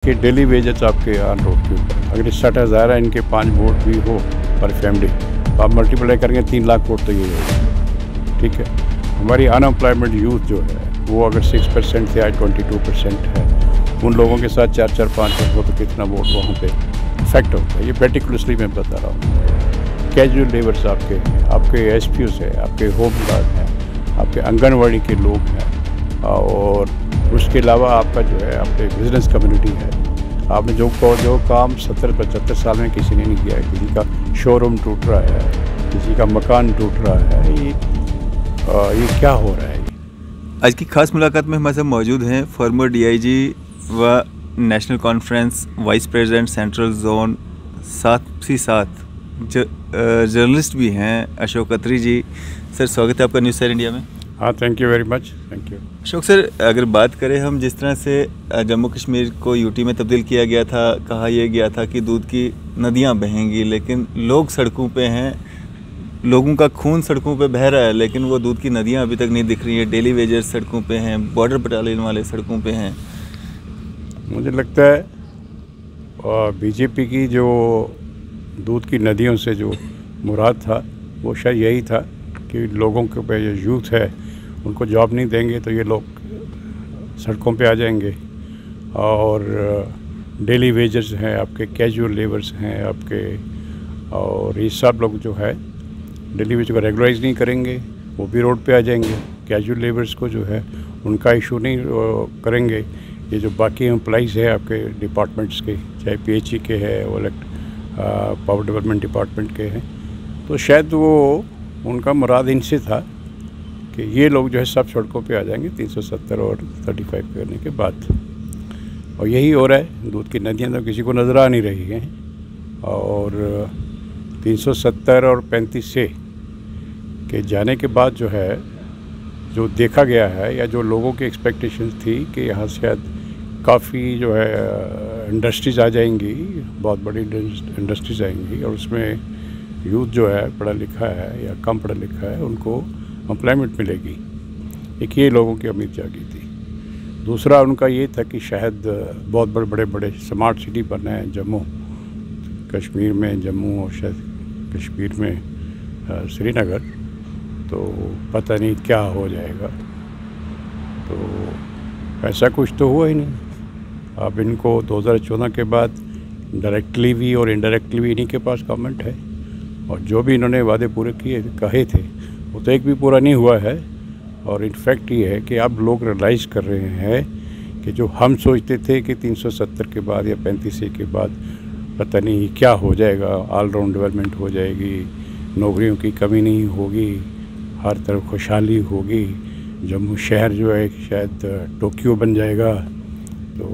कि daily wages आपके on road के ऊपर अगर 60,000 है, इनके 5 वोट भी हो पर फैमिली, तो आप मल्टीप्लाई करेंगे 3 लाख वोट तो ये होगा। ठीक है, हमारी अनएम्प्लॉयमेंट यूथ जो है वो अगर 6% से आज 22% है, उन लोगों के साथ 4-4, 5 हो तो कितना वोट वहाँ पे इफेक्ट होता है, ये पर्टिकुलरली मैं बता रहा हूँ। कैजुअल लेबर्स आपके एसपीओस है, आपके होम गार्ड हैं, आपके आंगनवाड़ी के लोग हैं, और उसके अलावा आपका जो है आपके बिजनेस कम्युनिटी है। आपने जो काम 70-75 साल में किसी ने नहीं किया है। किसी का शोरूम टूट रहा है, किसी का मकान टूट रहा है, ये क्या हो रहा है। आज की खास मुलाकात में हमारे साथ मौजूद हैं फॉर्मर डीआईजी व National conference vice president central zone, साथ ही साथ जर्नलिस्ट भी हैं अशोक अत्री जी। सर, स्वागत है आपका न्यूज़ सर इंडिया में। हाँ, thank you very much, thank you. Ashok sir, अगर बात करें हम जिस तरह से जम्मू कश्मीर को यूटी में तब्दील किया गया था, कहा यह गया था कि दूध की नदियां बहेंगी, लेकिन लोग सड़कों पे हैं, लोगों का खून सड़कों पे बह रहा है, लेकिन वो दूध की नदियां अभी तक नहीं दिख रही हैं। डेली वेजर्स सड़कों पे हैं, बॉर्डर बटालियन वाले सड़कों पे हैं। मुझे लगता है बीजेपी की जो दूध की नदियों से जो मुराद था वो शायद यही था कि लोगों के पे जो यूथ है उनको जॉब नहीं देंगे तो ये लोग सड़कों पे आ जाएंगे, और डेली वेजर्स हैं आपके, कैजुअल लेबर्स हैं आपके, और ये सब लोग जो है डेली वेज को रेगुलराइज नहीं करेंगे, वो भी रोड पे आ जाएंगे। कैजुअल लेबर्स को जो है उनका इशू नहीं करेंगे। ये जो बाकी एम्प्लॉइज़ है आपके डिपार्टमेंट्स के, चाहे पीएचई के हैं, वो पावर डेवलपमेंट डिपार्टमेंट के हैं, तो शायद वो उनका मुराद इनसे था कि ये लोग जो है सब सड़कों पे आ जाएंगे 370 और 35 करने के बाद, और यही हो रहा है। दूध की नदियाँ तो किसी को नज़र आ नहीं रही हैं, और 370 और 35 से के जाने के बाद जो है जो देखा गया है, या जो लोगों की एक्सपेक्टेशंस थी कि यहाँ शायद काफ़ी जो है इंडस्ट्रीज़ आ जाएंगी, बहुत बड़ी इंडस्ट्रीज़ आएंगी, और उसमें यूथ जो है पढ़ा लिखा है या कम पढ़ा लिखा है उनको एम्प्लॉयमेंट मिलेगी। एक ये लोगों की उम्मीद जागी थी। दूसरा उनका ये था कि शायद बहुत बड़े बड़े स्मार्ट सिटी बनना है जम्मू कश्मीर में, जम्मू और शायद कश्मीर में श्रीनगर, तो पता नहीं क्या हो जाएगा। तो ऐसा कुछ तो हुआ ही नहीं। अब इनको 2014 के बाद डायरेक्टली भी और इनडायरेक्टली भी इन्हीं के पास गवर्नमेंट है, और जो भी इन्होंने वादे पूरे कहे थे वो तो एक भी पूरा नहीं हुआ है। और इनफैक्ट ये है कि अब लोग रियलाइज़ कर रहे हैं कि जो हम सोचते थे कि 370 के बाद या 35 के बाद पता नहीं क्या हो जाएगा, ऑलराउंड डेवलपमेंट हो जाएगी, नौकरियों की कमी नहीं होगी, हर तरफ खुशहाली होगी, जम्मू शहर जो है शायद टोक्यो बन जाएगा, तो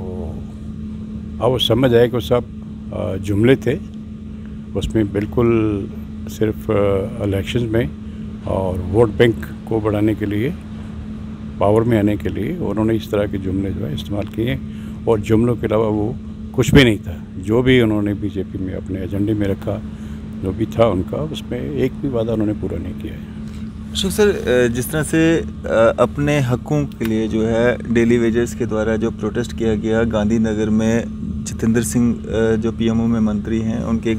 अब वो समझ आए कि वो सब जुमले थे। उसमें बिल्कुल सिर्फ इलेक्शन में और वोट बैंक को बढ़ाने के लिए, पावर में आने के लिए उन्होंने इस तरह के जुमले जो है इस्तेमाल किए, और जुमलों के अलावा वो कुछ भी नहीं था। जो भी उन्होंने बीजेपी में अपने एजेंडे में रखा, जो भी था उनका, उसमें एक भी वादा उन्होंने पूरा नहीं किया है। अशोक सर, जिस तरह से अपने हकों के लिए जो है डेली वेजर्स के द्वारा जो प्रोटेस्ट किया गया गांधीनगर में, जितेंद्र सिंह जो पीएमओ में मंत्री हैं उनके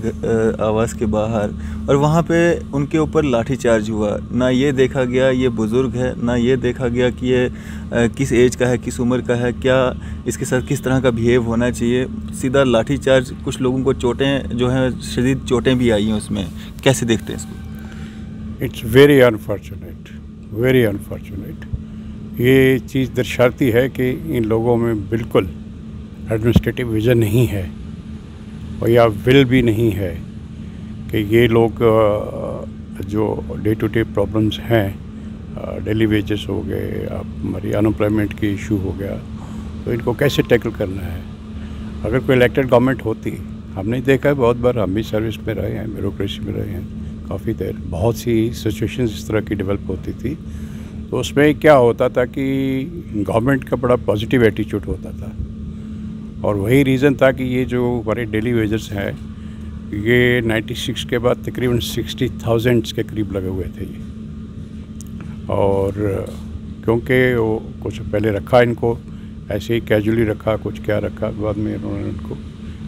आवास के बाहर, और वहाँ पे उनके ऊपर लाठीचार्ज हुआ। ना ये देखा गया ये बुज़ुर्ग है, ना ये देखा गया कि ये किस एज का है, किस उम्र का है, क्या इसके साथ किस तरह का बिहेव होना चाहिए। सीधा लाठीचार्ज, कुछ लोगों को चोटें जो हैं, शदीद चोटें भी आई हैं उसमें। कैसे देखते हैं इसको? It's very unfortunate, very unfortunate. ये चीज़ दर्शाती है कि इन लोगों में बिल्कुल एडमिनिस्ट्रेटिव विज़न नहीं है, और या विल भी नहीं है कि ये लोग जो डे टू डे प्रॉब्लम्स हैं, डेली वेजेस हो गए, आप हमारी अनएम्प्लॉयमेंट की इशू हो गया, तो इनको कैसे टैकल करना है। अगर कोई इलेक्टेड गवर्नमेंट होती, हमने देखा है बहुत बार, हम भी सर्विस में रहे हैं, ब्यूरोक्रेसी में रहे हैं काफ़ी देर, बहुत सी सिचुएशंस इस तरह की डेवलप होती थी, तो उसमें क्या होता था कि गवर्नमेंट का बड़ा पॉजिटिव एटीट्यूड होता था, और वही रीज़न था कि ये जो हमारे डेली वेजर्स हैं, ये 96 के बाद तकरीबन 60,000 के करीब लगे हुए थे ये, और क्योंकि वो कुछ पहले रखा इनको ऐसे ही कैजुअली रखा, कुछ क्या रखा, बाद में उन्होंने उनको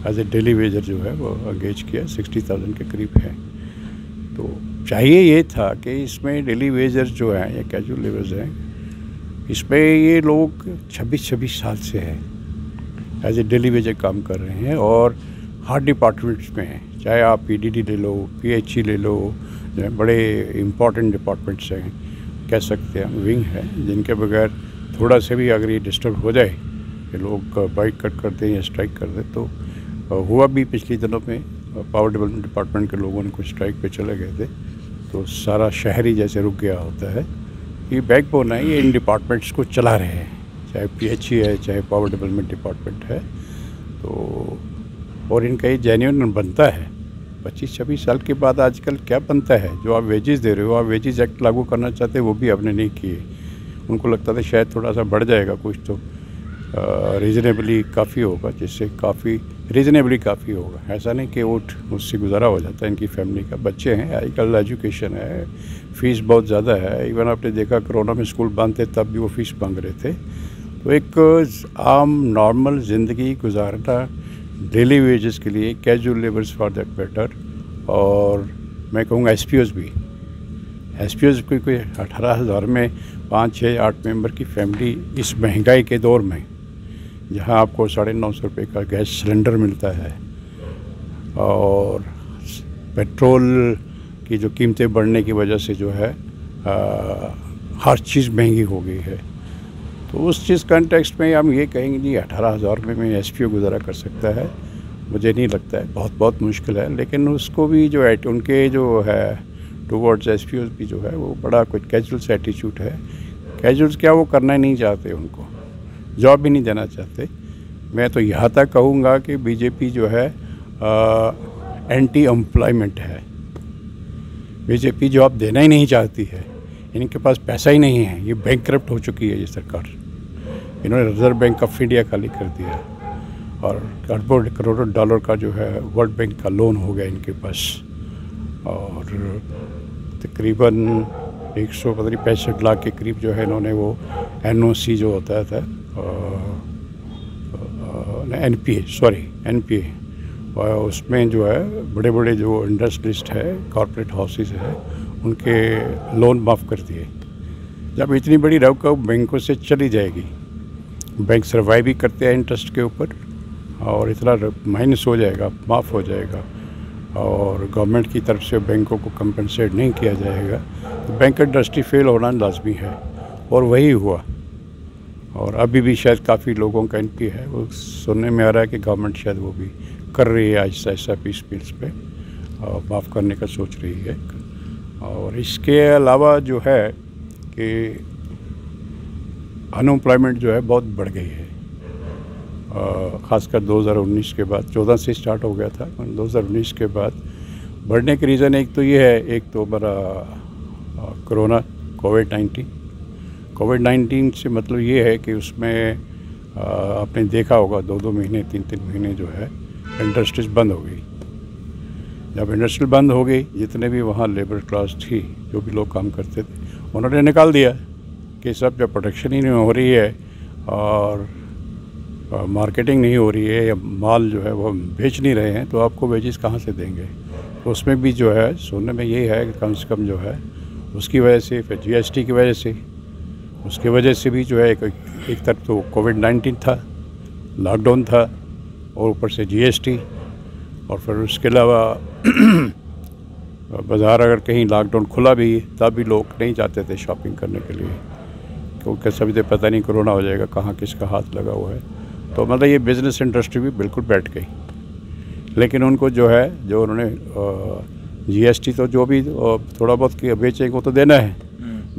एज ए डेली वेजर जो है वो एंगेज किया। 60,000 के करीब है। तो चाहिए ये था कि इसमें डेली वेजर्स जो हैं या कैजुअल लेबर्स हैं, इसमें ये लोग 26 साल से हैं एज ए डेली वेजर काम कर रहे हैं और हर डिपार्टमेंट्स में हैं। चाहे आप पीडीडी ले लो, पीएचई ले लो, जो है बड़े इम्पॉर्टेंट डिपार्टमेंट्स हैं, कह सकते हैं विंग है, जिनके बगैर थोड़ा से भी अगर ये डिस्टर्ब हो जाए कि लोग बाइक कट कर दें या स्ट्राइक कर दें, तो हुआ भी पिछले दिनों में पावर डेवलपमेंट डिपार्टमेंट के लोगों ने कुछ स्ट्राइक पे चले गए थे, तो सारा शहर ही जैसे रुक गया होता है। ये बैकबोन है, ये इन डिपार्टमेंट्स को चला रहे हैं, चाहे पीएचई है, चाहे पावर डेवलपमेंट डिपार्टमेंट है। तो और इनका ये जेन्युइन बनता है। 25-26 साल के बाद आजकल क्या बनता है? जो आप वेजेस दे रहे हो, आप वेजेस एक्ट लागू करना चाहते हैं, वो भी आपने नहीं किए। उनको लगता था शायद थोड़ा सा बढ़ जाएगा कुछ, तो रीज़नेबली काफ़ी होगा, जिससे रीज़नेबली काफ़ी होगा। ऐसा नहीं कि वो उससे गुजारा हो जाता है। इनकी फैमिली का बच्चे हैं, आजकल एजुकेशन है, फ़ीस बहुत ज़्यादा है। इवन आपने देखा कोरोना में स्कूल बंद थे तब भी वो फ़ीस मांग रहे थे। तो एक आम नॉर्मल ज़िंदगी गुजारना डेली वेजेस के लिए, casual labours for that matter, और मैं कहूँगा एसपीओज़ भी, एसपीओज़ कोई 18,000 में 5, 6, 8 मेंबर की फैमिली इस महंगाई के दौर में, जहां आपको 950 रुपये का गैस सिलेंडर मिलता है और पेट्रोल की जो कीमतें बढ़ने की वजह से जो है हर चीज़ महंगी हो गई है। तो उस चीज़ कंटेक्स्ट में हम ये कहेंगे जी 18,000 रुपये में एसपीओ गुजारा कर सकता है, मुझे नहीं लगता है, बहुत मुश्किल है। लेकिन उसको भी जो है उनके जो है टूवर्ड्स एसपीओ भी जो है वो बड़ा कुछ कैजुअल्स एटीट्यूड है। कैजुअल्स क्या, वो करना ही नहीं चाहते, उनको जॉब भी नहीं देना चाहते। मैं तो यहाँ तक कहूँगा कि बीजेपी जो है एंटी एम्प्लॉयमेंट है। बीजेपी जॉब देना ही नहीं चाहती है, इनके पास पैसा ही नहीं है, ये बैंकक्रप्ट हो चुकी है ये सरकार। इन्होंने रिजर्व बैंक ऑफ इंडिया खाली कर दिया और करोड़ों डॉलर का जो है वर्ल्ड बैंक का लोन हो गया इनके पास, और तकरीबन 165 लाख के करीब जो है इन्होंने वो एनओसी जो होता था एनपीए, और उसमें जो है बड़े बड़े जो इंडस्ट्रियलिस्ट है, कॉरपोरेट हाउसेस है, उनके लोन माफ़ कर दिए। जब इतनी बड़ी रकम बैंकों से चली जाएगी, बैंक सर्वाइव भी करते हैं इंटरेस्ट के ऊपर, और इतना माइनस हो जाएगा, माफ़ हो जाएगा, और गवर्नमेंट की तरफ से बैंकों को कंपनसेट नहीं किया जाएगा, तो बैंक इंडस्ट्री फेल होना लाजमी है। और वही हुआ। और अभी भी शायद काफ़ी लोगों का एनपी है, वो सुनने में आ रहा है कि गवर्नमेंट शायद वो भी कर रही है आहिस्ता आहिस्ता पीस पे माफ़ करने का सोच रही है। और इसके अलावा जो है कि अनएम्प्लॉयमेंट जो है बहुत बढ़ गई है, ख़ासकर 2019 के बाद। 14 से स्टार्ट हो गया था, 2019 के बाद बढ़ने के रीज़न एक तो ये है, एक तो बड़ा कोरोना कोविड-19 से मतलब ये है कि उसमें आपने देखा होगा 2-2 महीने 3-3 महीने जो है इंडस्ट्रीज बंद हो गई। जब इंडस्ट्री बंद हो गई, जितने भी वहाँ लेबर क्लास थी, जो भी लोग काम करते थे, उन्होंने निकाल दिया कि सब जब प्रोडक्शन ही नहीं हो रही है और मार्केटिंग नहीं हो रही है, या माल जो है वो बेच नहीं रहे हैं, तो आपको वेजेस कहाँ से देंगे। तो उसमें भी जो है सुनने में ये है कि कम से कम जो है उसकी वजह से, फिर जीएसटी की वजह से, उसकी वजह से भी जो है एक तरफ तो कोविड-19 था, लॉकडाउन था, और ऊपर से जीएसटी, और फिर उसके अलावा बाज़ार अगर कहीं लॉकडाउन खुला भी तब भी लोग नहीं जाते थे शॉपिंग करने के लिए, क्योंकि सभी तो पता नहीं कोरोना हो जाएगा, कहाँ किसका हाथ लगा हुआ है। तो मतलब ये बिज़नेस इंडस्ट्री भी बिल्कुल बैठ गई। लेकिन उनको जो है, जो उन्होंने जीएसटी तो जो भी थोड़ा बहुत बेचेंगे वो तो देना है,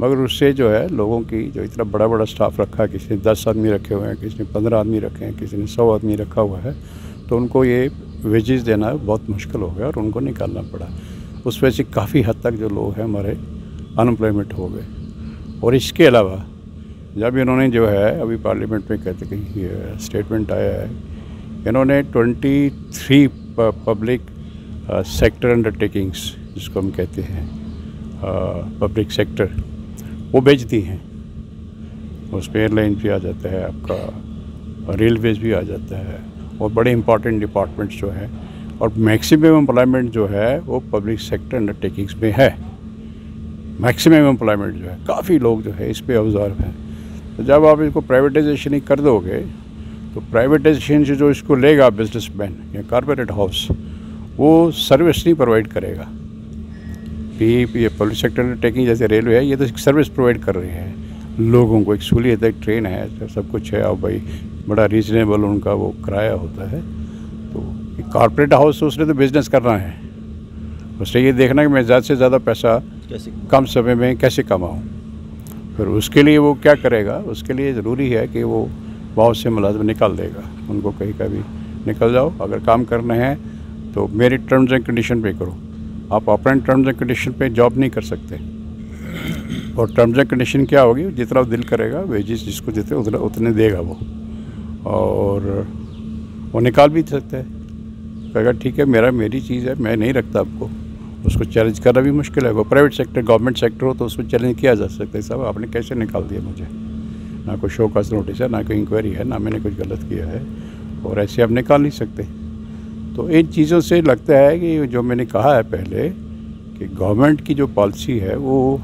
मगर उससे जो है लोगों की जो इतना बड़ा बड़ा स्टाफ रखा है, किसी ने 10 आदमी रखे हुए हैं, किसी ने 15 आदमी रखे हैं, किसी ने 100 आदमी रखा हुआ है, तो उनको ये वेजेस देना बहुत मुश्किल हो गया और उनको निकालना पड़ा। उस वजह से काफ़ी हद तक जो लोग हैं हमारे अनएम्प्लॉयमेंट हो गए। और इसके अलावा जब इन्होंने जो है अभी पार्लियामेंट में कहते कि स्टेटमेंट आया है, इन्होंने 23 पब्लिक सेक्टर अंडरटेकिंग्स, जिसको हम कहते हैं पब्लिक सेक्टर, वो बेच दी हैं। उसमें एयरलाइन भी आ जाता है, आपका और रेलवेज भी आ जाता है, और बड़े इंपॉर्टेंट डिपार्टमेंट्स जो हैं, और मैक्सिमम एम्प्लॉयमेंट जो है वो पब्लिक सेक्टर अंडरटेकिंग्स में है। मैक्सिमम एम्प्लॉयमेंट जो है, काफ़ी लोग जो है इस पे ऑब्जर्व हैं। तो जब आप इसको प्राइवेटाइजेशन ही कर दोगे तो प्राइवेटाइजेशन से जो इसको लेगा बिजनेसमैन या कॉर्पोरेट हाउस, वो सर्विस नहीं प्रोवाइड करेगा। ये पब्लिक सेक्टर अंडरटेकिंग जैसे रेलवे है, ये तो सर्विस प्रोवाइड कर रहे हैं लोगों को, एक सहूलियत है, एक ट्रेन है, सब कुछ है, और भाई बड़ा रीजनेबल उनका वो किराया होता है। तो कॉर्पोरेट हाउस उसने तो बिज़नेस करना है, उसने ये देखना है कि मैं ज़्यादा से ज़्यादा पैसा कम समय में कैसे कमाऊँ। फिर उसके लिए वो क्या करेगा, उसके लिए ज़रूरी है कि वो बहुत से मुलाजिम निकाल देगा, उनको कहीं का भी निकल जाओ, अगर काम करना है तो मेरी टर्म्स एंड कंडीशन पे करो। आप अपने टर्म्स एंड कंडीशन पे जॉब नहीं कर सकते, और टर्म्स एंड कंडीशन क्या होगी, जितना दिल करेगा वेजिस जिसको देते उतने देगा वो, और वो निकाल भी सकता है। कहेगा ठीक है, मेरी चीज़ है, मैं नहीं रखता आपको, उसको चैलेंज करना भी मुश्किल है। वो प्राइवेट सेक्टर गवर्नमेंट सेक्टर हो तो उसको चैलेंज किया जा सकता है, साहब आपने कैसे निकाल दिया मुझे, ना कोई शो काज नोटिस है, ना कोई इंक्वायरी है, ना मैंने कुछ गलत किया है, और ऐसे आप निकाल नहीं सकते। तो इन चीज़ों से लगता है कि जो मैंने कहा है पहले कि गवर्नमेंट की जो पॉलिसी है वो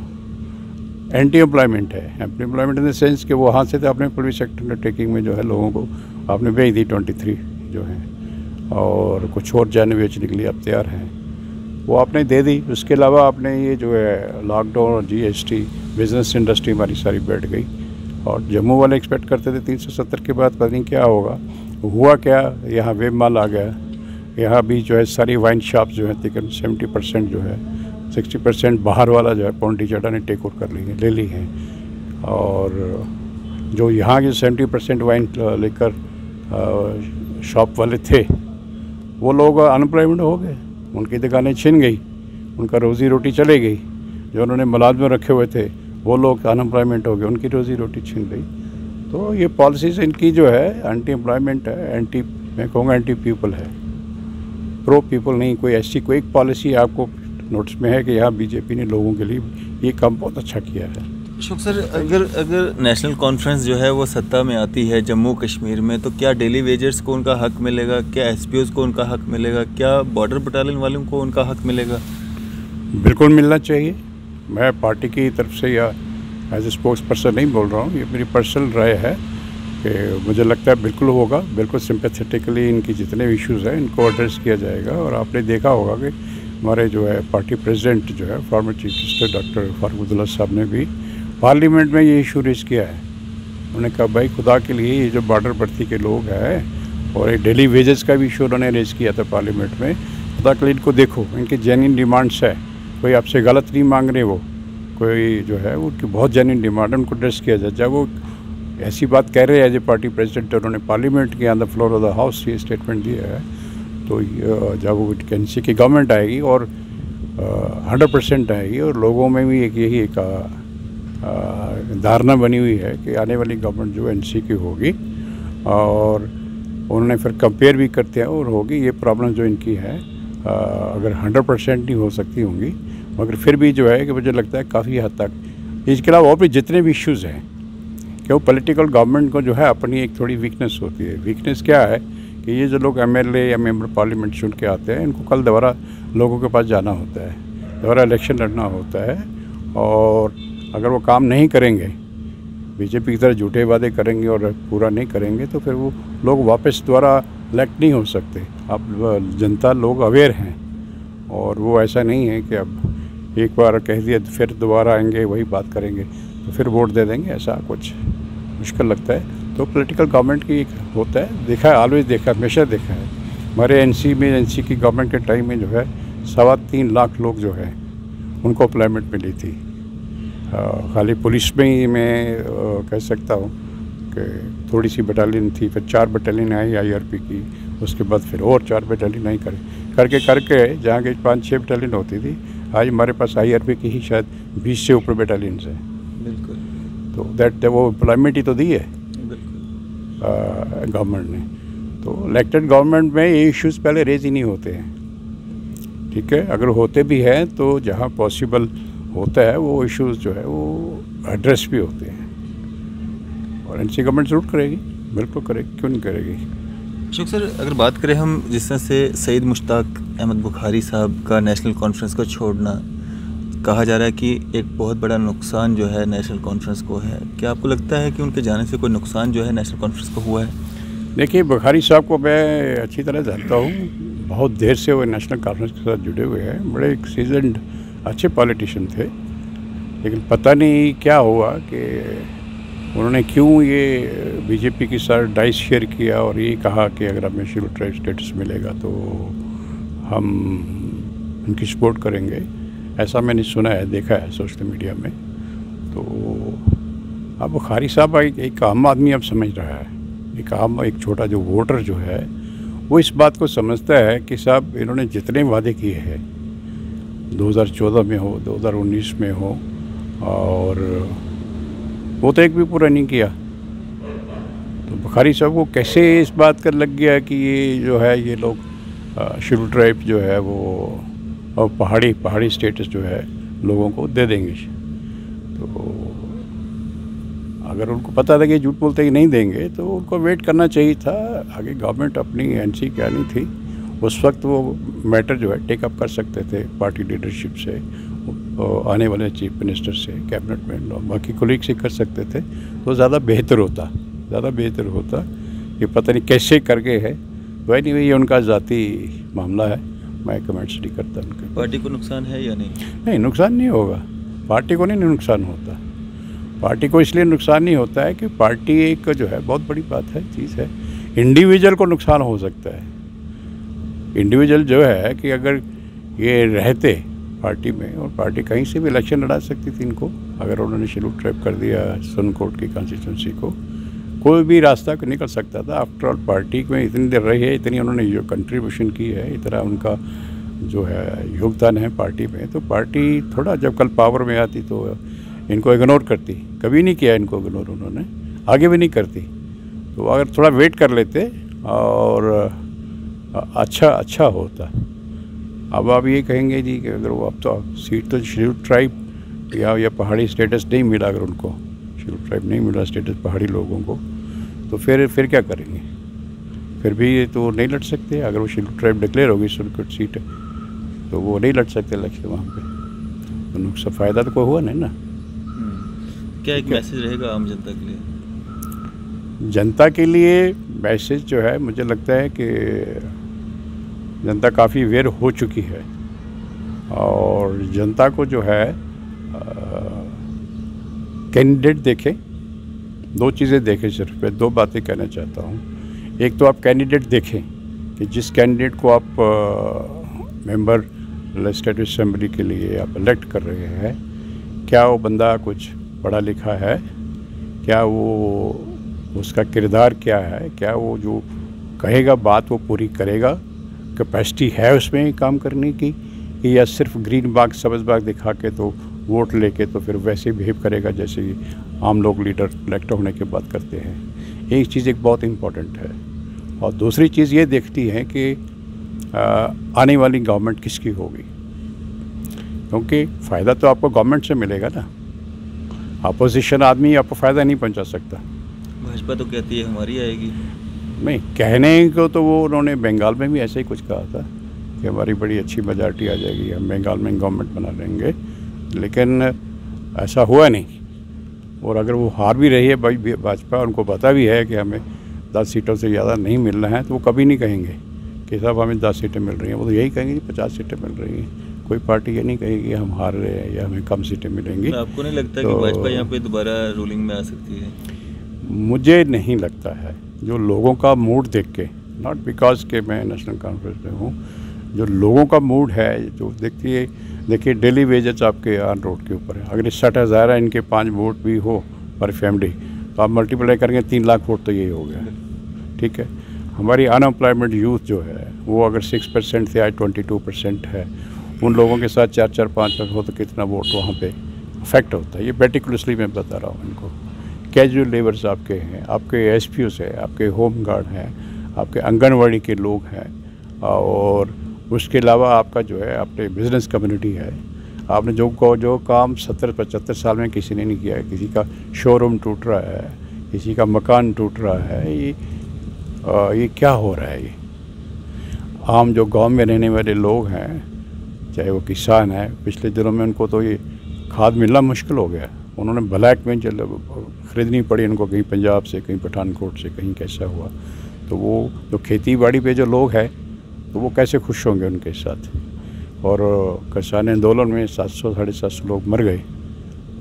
एंटी एम्प्लॉयमेंट है। Anti employment in the sense कि वो हाथ से तो अपने पब्लिक सेक्टर अंडरटेकिंग में जो है लोगों को आपने भेज दी 23 जो है, और कुछ और जाने बेचने के लिए आप तैयार हैं, वो आपने दे दी। उसके अलावा आपने ये जो है लॉकडाउन और GST, बिज़नेस इंडस्ट्री हमारी सारी बैठ गई, और जम्मू वाले एक्सपेक्ट करते थे 370 के बाद पता नहीं क्या होगा, हुआ क्या, यहाँ वेब माल आ गया, यहाँ भी जो है सारी वाइन शॉप जो है तकरीबन 70% जो है, 60% बाहर वाला जो है पौंटी चाटा ने टेक ओवर कर ले ली है, और जो यहाँ के 70% वाइन लेकर शॉप वाले थे वो लोग अनएम्प्लॉयमेंट हो गए, उनकी दुकानें छिन गई, उनका रोज़ी रोटी चली गई। जो उन्होंने मुलाजिम रखे हुए थे वो लोग अनएम्प्लॉयमेंट हो गए, उनकी रोज़ी रोटी छिन गई। तो ये पॉलिसीज़ इनकी जो है एंटी एम्प्लॉयमेंट है, एंटी, मैं कहूँगा एंटी पीपल है, प्रो पीपल नहीं। कोई ऐसी कोई एक पॉलिसी आपको नोटिस में है कि यहाँ बीजेपी ने लोगों के लिए ये काम बहुत अच्छा किया है। अशोक सर, अगर नेशनल कॉन्फ्रेंस जो है वो सत्ता में आती है जम्मू कश्मीर में, तो क्या डेली वेजर्स को उनका हक मिलेगा, क्या SPOs को उनका हक मिलेगा, क्या बॉर्डर बटालियन वालों को उनका हक मिलेगा? बिल्कुल मिलना चाहिए। मैं पार्टी की तरफ से या एज ए स्पोक्स पर्सन नहीं बोल रहा हूँ, ये मेरी पर्सनल राय है कि मुझे लगता है बिल्कुल होगा। बिल्कुल सिंपैथेटिकली इनकी जितने इश्यूज़ हैं इनको एड्रेस किया जाएगा। और आपने देखा होगा कि हमारे जो है पार्टी प्रेसिडेंट जो है former chief minister doctor Farooq Abdullah साहब ने भी पार्लियामेंट में ये इशू रेज किया है। उन्होंने कहा भाई खुदा के लिए ये जो बॉर्डर भर्ती के लोग हैं और एक डेली वेजेस का भी इशू उन्होंने रेज किया था पार्लियामेंट में, खुदा के लिए इनको देखो, इनके जेन्युइन डिमांड्स है, कोई आपसे गलत नहीं मांग रहे, वो कोई जो है उनकी बहुत जेन्युइन डिमांड है, उनको एड्रेस किया जाए। जब वो ऐसी बात कह रहे हैं एज ए पार्टी प्रेसिडेंट, उन्होंने पार्लियामेंट के on the floor of the house ये स्टेटमेंट दिया है, तो जब वो एनसी की गवर्नमेंट आएगी और 100% आएगी और लोगों में भी एक यही एक धारणा बनी हुई है कि आने वाली गवर्नमेंट जो एनसी की होगी, और उन्होंने फिर कंपेयर भी करते हैं और होगी ये प्रॉब्लम जो इनकी है अगर 100% नहीं हो सकती होंगी, मगर फिर भी जो है कि मुझे लगता है काफ़ी हद तक। इसके अलावा और भी जितने भी इश्यूज़ हैं कि वो पॉलिटिकल गवर्नमेंट को जो है अपनी एक थोड़ी वीकनेस होती है। वीकनेस क्या है कि ये जो लोग MLA या मेंबर पार्लियामेंट चुन के आते हैं, इनको कल दोबारा लोगों के पास जाना होता है, दोबारा इलेक्शन लड़ना होता है, और अगर वो काम नहीं करेंगे, बीजेपी की तरह झूठे वादे करेंगे और पूरा नहीं करेंगे, तो फिर वो लोग वापस दोबारा इलेक्ट नहीं हो सकते। अब जनता लोग अवेयर हैं, और वो ऐसा नहीं है कि अब एक बार कह दिया फिर दोबारा आएंगे वही बात करेंगे तो फिर वोट दे देंगे, ऐसा कुछ मुश्किल लगता है। तो पॉलिटिकल गवर्नमेंट की एक होता है, देखा है, ऑलवेज देखा, हमेशा देखा है। हमारे एनसी की गवर्नमेंट के टाइम में जो है 3.25 लाख लोग जो है उनको अप्लाइमेंट मिली थी। खाली पुलिस में ही मैं कह सकता हूँ कि थोड़ी सी बटालियन थी, फिर 4 बटालियन आई IRP की, उसके बाद फिर और 4 बटालियन आई करके जहाँ के 5-6 बटालियन होती थी, आज हमारे पास IRP की ही शायद 20 से ऊपर बटालियंस हैं। बिल्कुल। तो दैट वो एम्प्लॉयमेंट ही तो दी है गवर्नमेंट ने। तो इलेक्टेड गवर्नमेंट में ये इश्यूज़ पहले रेज ही नहीं होते हैं, ठीक है। अगर होते भी हैं तो जहाँ पॉसिबल होता है वो इश्यूज़ जो है वो एड्रेस भी होते हैं, और एनसी गवर्नमेंट ज़रूर करेगी। बिल्कुल करेगी, क्यों नहीं करेगी। अशोक सर, अगर बात करें हम जिस तरह से सईद मुश्ताक अहमद बुखारी साहब का नेशनल कॉन्फ्रेंस को छोड़ना, कहा जा रहा है कि एक बहुत बड़ा नुकसान जो है नेशनल कॉन्फ्रेंस को है, क्या आपको लगता है कि उनके जाने से कोई नुकसान जो है नेशनल कॉन्फ्रेंस को हुआ है? देखिए, बुखारी साहब को मैं अच्छी तरह जानता हूँ, बहुत देर से वो नेशनल कॉन्फ्रेंस के साथ जुड़े हुए हैं, बड़े एक सीजन्ड अच्छे पॉलिटिशियन थे। लेकिन पता नहीं क्या हुआ कि उन्होंने क्यों ये बीजेपी के साथ डाइस शेयर किया और ये कहा कि अगर हमें शेड्यूल्ड ट्राइब स्टेटस मिलेगा तो हम उनकी सपोर्ट करेंगे। ऐसा मैंने सुना है, देखा है सोशल मीडिया में। तो अब बुखारी साहब एक आम आदमी अब समझ रहा है, एक छोटा जो वोटर जो है वो इस बात को समझता है कि साहब इन्होंने जितने वादे किए हैं 2014 में हो, 2019 में हो, और वो तो एक भी पूरा नहीं किया। तो बुखारी साहब को कैसे इस बात का लग गया कि ये जो है ये लोग शेड्यूल्ड ट्राइब जो है वो और पहाड़ी स्टेटस जो है लोगों को दे देंगे। तो अगर उनको पता था कि झूठ बोलते कि नहीं देंगे तो उनको वेट करना चाहिए था। आगे गवर्नमेंट अपनी एनसी क्या नहीं थी उस वक्त, वो मैटर जो है टेकअप कर सकते थे पार्टी लीडरशिप से, आने वाले चीफ मिनिस्टर से, कैबिनेट में और बाकी कोलीग से कर सकते थे तो ज़्यादा बेहतर होता। ये पता नहीं कैसे कर गए है। वही नहीं, ये उनका ज़ाती मामला है, मैं कमेंट्स नहीं करता उनके। पार्टी को नुकसान है या नहीं? नहीं, नुकसान नहीं होगा, पार्टी को नहीं नुकसान होता। पार्टी को इसलिए नुकसान नहीं होता है कि पार्टी एक जो है बहुत बड़ी बात है, चीज़ है। इंडिविजुअल को नुकसान हो सकता है। इंडिविजुअल जो है कि अगर ये रहते पार्टी में और पार्टी कहीं से भी इलेक्शन लड़ा सकती थी इनको, अगर उन्होंने शेड्यूल्ड ट्राइब कर दिया सुन कोर्ट की कॉन्स्टिट्यूंसी को, कोई भी रास्ता निकल सकता था। आफ्टर ऑल पार्टी में इतनी देर रही है, इतनी उन्होंने जो कंट्रीब्यूशन की है, इतना उनका जो है योगदान है पार्टी में, तो पार्टी थोड़ा जब कल पावर में आती तो इनको इग्नोर करती। कभी नहीं किया इनको इग्नोर उन्होंने, आगे भी नहीं करती। तो अगर थोड़ा वेट कर लेते और अच्छा होता। अब आप ये कहेंगे जी कि अगर वो अब तो सीट तो शेड्यूल्ड ट्राइब या पहाड़ी स्टेटस नहीं मिला, अगर उनको शेड्यूल्ड ट्राइब नहीं मिला स्टेटस पहाड़ी लोगों को, तो फिर क्या करेंगे? फिर भी तो नहीं लड़ सकते। अगर वो शेड्यूल्ड ट्राइब डिक्लेयर होगी सुनकोट सीट है तो वो नहीं लड़ सकते इलेक्शन वहाँ पे। तो नुकसान फ़ायदा तो कोई हुआ नहीं ना। क्या एक मैसेज रहेगा आम जनता के लिए? जनता के लिए मैसेज जो है, मुझे लगता है कि जनता काफ़ी अवेयर हो चुकी है और जनता को जो है कैंडिडेट देखें। दो चीज़ें देखें, सिर्फ मैं दो बातें कहना चाहता हूँ। एक तो आप कैंडिडेट देखें कि जिस कैंडिडेट को आप मेंबर लेजिस्लेटिव असेंबली के लिए आप इलेक्ट कर रहे हैं, क्या वो बंदा कुछ पढ़ा लिखा है, क्या वो उसका किरदार क्या है, क्या वो जो कहेगा बात वो पूरी करेगा, कैपेसिटी है उसमें काम करने की, या सिर्फ ग्रीन बाग सब्ज़ बाग दिखा के तो वोट लेके तो फिर वैसे बिहेव करेगा जैसे आम लोग लीडर इलेक्ट होने के बाद करते हैं। एक चीज़ एक बहुत इम्पॉर्टेंट है। और दूसरी चीज़ ये देखती है कि आने वाली गवर्नमेंट किसकी होगी, क्योंकि फ़ायदा तो आपको गवर्नमेंट से मिलेगा ना। अपोजिशन आदमी आपको फ़ायदा नहीं पहुंचा सकता। भाजपा तो कहती है हमारी आएगी। नहीं, कहने को तो वो उन्होंने बंगाल में भी ऐसे ही कुछ कहा था कि हमारी बड़ी अच्छी मेजॉरिटी आ जाएगी, हम बंगाल में गवर्नमेंट बना लेंगे, लेकिन ऐसा हुआ नहीं। और अगर वो हार भी रही है भाई भाजपा, उनको पता भी है कि हमें 10 सीटों से ज़्यादा नहीं मिलना है, तो वो कभी नहीं कहेंगे कि साहब हमें 10 सीटें मिल रही हैं। वो तो यही कहेंगे 50 सीटें मिल रही हैं। कोई पार्टी ये नहीं कहेगी हम हार रहे हैं या हमें कम सीटें मिलेंगी। आपको नहीं लगता कि भाजपा यहाँ पे दोबारा रूलिंग में आ सकती है? मुझे नहीं लगता है। जो लोगों का मूड देख के, नॉट बिकॉज के मैं नेशनल कॉन्फ्रेंस में हूँ, जो लोगों का मूड है, जो देखिए डेली वेजेस आपके ऑन रोड के ऊपर है। अगर ये 60,000 है, इनके 5 वोट भी हो पर फैमिली, तो आप मल्टीप्लाई करेंगे 3 लाख वोट तो यही हो गया। ठीक है, हमारी अनएम्प्लॉयमेंट यूथ जो है वो अगर 6% से आज 22% है, उन लोगों के साथ 4-4, 5 हो तो कितना वोट वहाँ पे अफेक्ट होता है। ये पर्टिकुलरली मैं बता रहा हूँ इनको। कैजुअल लेबर्स आपके हैं, आपके एसपीओस है, आपके होम गार्ड हैं, आपके आंगनवाड़ी के लोग हैं, और उसके अलावा आपका जो है अपने बिजनेस कम्युनिटी है। आपने जो काम 70-75 साल में किसी ने नहीं किया है। किसी का शोरूम टूट रहा है, किसी का मकान टूट रहा है, ये क्या हो रहा है? ये आम जो गांव में रहने वाले लोग हैं, चाहे वो किसान हैं, पिछले दिनों में उनको तो ये खाद मिलना मुश्किल हो गया। उन्होंने ब्लैक में ख़रीदनी पड़ी उनको, कहीं पंजाब से, कहीं पठानकोट से, कहीं कैसा हुआ। तो वो जो खेती बाड़ी पे जो लोग हैं तो वो कैसे खुश होंगे उनके साथ। और किसान आंदोलन में 700-750 लोग मर गए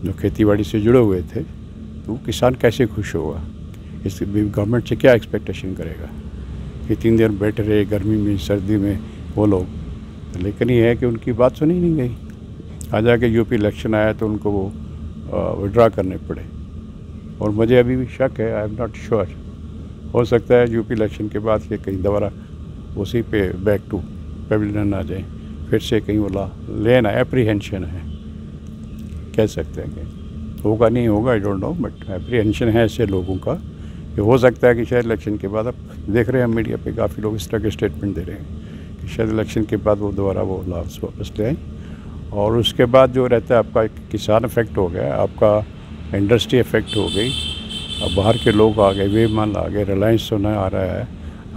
जो खेती बाड़ी से जुड़े हुए थे, तो किसान कैसे खुश होगा? इस गवर्नमेंट से क्या एक्सपेक्टेशन करेगा कि 3 दिन बैठे रहे गर्मी में, सर्दी में वो लोग। लेकिन ये है कि उनकी बात सुनी नहीं गई। आ जाके यूपी इलेक्शन आया तो उनको वो विड्रा करने पड़े। और मुझे अभी भी शक है, आई एम नॉट श्योर, हो सकता है यूपी इलेक्शन के बाद के कहीं दोबारा उसी पे बैक टू पेविलियन आ जाए, फिर से कहीं वो लेना एप्रीहेंशन है, कह सकते हैं कि होगा नहीं होगा, I don't know, but apprehension है ऐसे लोगों का कि हो सकता है कि शायद इलेक्शन के बाद, अब देख रहे हैं मीडिया पे काफ़ी लोग इस तरह के स्टेटमेंट दे रहे हैं कि शायद इलेक्शन के बाद वो दोबारा वो लाभ वापस ले आए। और उसके बाद जो रहता है आपका किसान इफेक्ट हो गया, आपका इंडस्ट्री इफेक्ट हो गई, अब बाहर के लोग आ गए, वेमाल आ गए, रिलायंस सोना आ रहा है,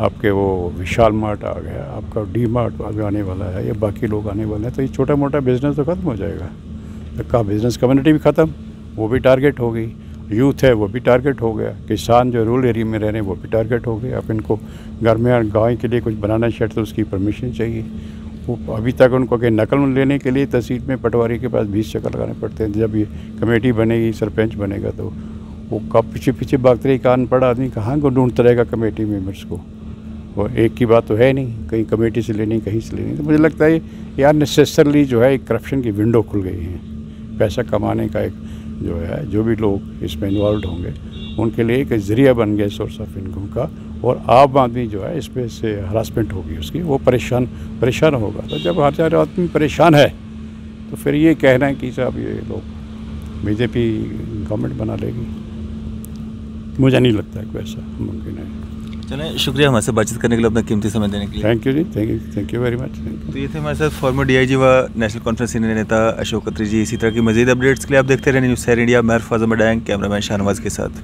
आपके वो विशाल मार्ट आ गया, आपका डी मार्ट आने वाला है, या बाकी लोग आने वाले हैं, तो ये छोटा मोटा बिज़नेस तो ख़त्म हो जाएगा। तो का बिज़नेस कम्युनिटी भी ख़त्म, वो भी टारगेट हो गई, यूथ है वो भी टारगेट हो गया, किसान जो रूरल एरिया में रह रहे हैं वो भी टारगेट हो गए। अब इनको घर में गाय के लिए कुछ बनाना शेड तो उसकी परमिशन चाहिए। वो अभी तक उनको कि नकल लेने के लिए तहसील में पटवारी के पास 20 चक्कर लगाने पड़ते हैं। जब ये कमेटी बनेगी, सरपंच बनेगा, तो वो कब पीछे पीछे भागते रहे, कान पड़ा आदमी कहाँ को ढूंढता रहेगा कमेटी मेम्बर्स को। वो एक की बात तो है नहीं, कहीं कमेटी से लेनी, कहीं से लेनी। तो मुझे लगता है यार नेसेसरली जो है एक करप्शन की विंडो खुल गई है। पैसा कमाने का एक जो है, जो भी लोग इसमें इन्वॉल्व होंगे उनके लिए एक ज़रिया बन गया सोर्स ऑफ इनकम का। और आम आदमी जो है इसमें से हरासमेंट होगी उसकी, वो परेशान होगा। तो जब हर सारे आदमी परेशान है तो फिर ये कहना है कि साहब ये लोग बीजेपी गवर्नमेंट बना लेगी, मुझे नहीं लगता है कि वैसा मुमकिन है। चलें, शुक्रिया हमारे से बातचीत करने के लिए, अपना कीमती समय देने के लिए। Thank you ji, thank you very much. तो ये थे हमारे साथ फॉर्मर डीआईजी व नेशनल कॉन्फ्रेंस सीनियर नेता अशोक खत्री जी। इसी तरह की मजीद अपडेट्स के लिए आप देखते रहे न्यूज़ 7 इंडिया। मैं फैज़ अहमद, कैमरामैन शाहनवाज के साथ।